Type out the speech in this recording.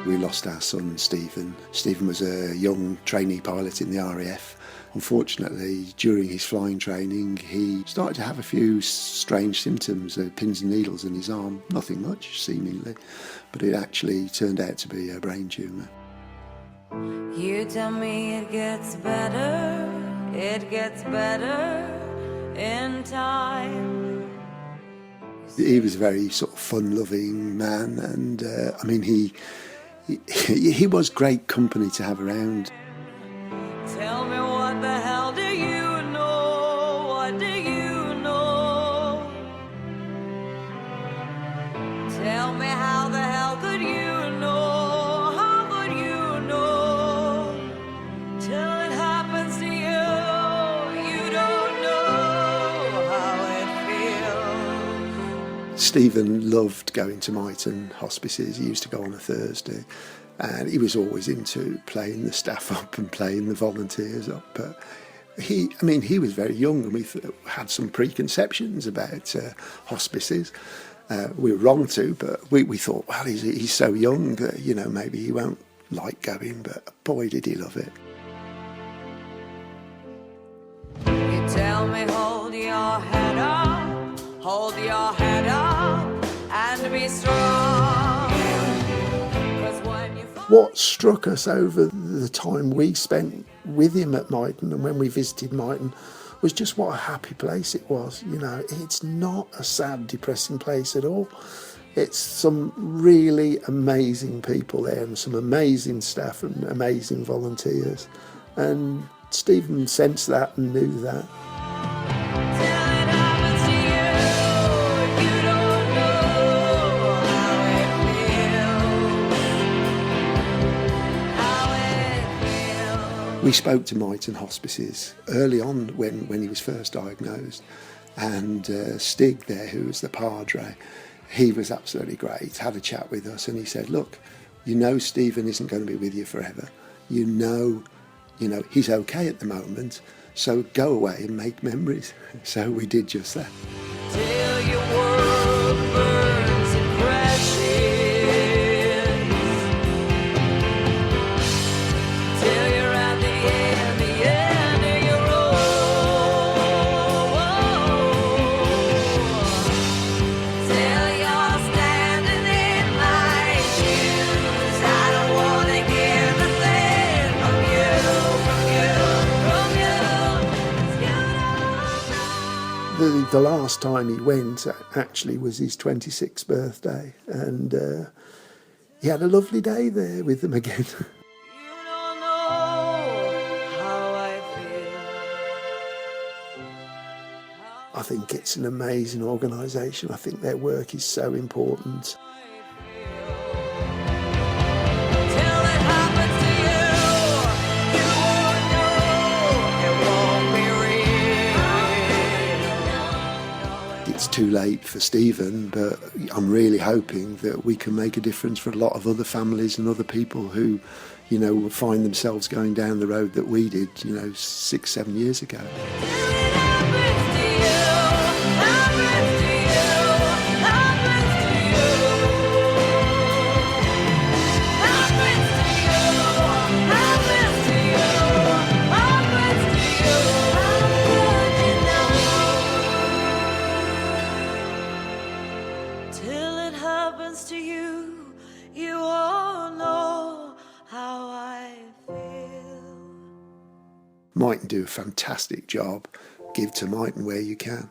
we lost our son, Stephen. Stephen was a young trainee pilot in the RAF. Unfortunately, during his flying training, he started to have a few strange symptoms, pins and needles in his arm. Nothing much, seemingly, but it actually turned out to be a brain tumour. You tell me it gets better in time. He was a very sort of fun-loving man, and I mean, he was great company to have around. Tell me, what the hell do you know? What do you know? Tell me, how the hell could you know? How could you know? Till it happens to you, you don't know how it feels. Stephen loved going to Myton hospices. He used to go on a Thursday, and he was always into playing the staff up and playing the volunteers up. But he was very young, and we had some preconceptions about hospices. We were wrong to, but we thought, well, he's so young that, you know, maybe he won't like going, but boy, did he love it. You tell me, hold your head up and be strong. 'Cause when you What struck us over the time we spent with him at Myton and when we visited Myton was just what a happy place it was. You know, it's not a sad, depressing place at all. It's some really amazing people there and some amazing staff and amazing volunteers. And Stephen sensed that and knew that. We spoke to Myton hospices early on when he was first diagnosed, and Stig there, who was the padre, he was absolutely great, had a chat with us, and he said, look, you know Stephen isn't going to be with you forever. You know, he's okay at the moment, so go away and make memories. So we did just that. till your world burns and crashes, till you're at the end of your road, till you're standing in my shoes. I don't wanna hear a thing from you, 'cause you don't know. The last time he went actually was his 26th birthday, and he had a lovely day there with them again. You don't know how I feel. I think it's an amazing organisation. I think their work is so important. Till it happens to you, you won't know. It won't be real. It's too late for Stephen, but I'm really hoping that we can make a difference for a lot of other families and other people who, you know, will find themselves going down the road that we did, 6-7 years ago. Till it happens to you, happens to you, happens to you, happens to you, happens to you, happens to you. How could you know? Till it happens to you, you all know how I feel. Myton do a fantastic job. Give to Myton where you can.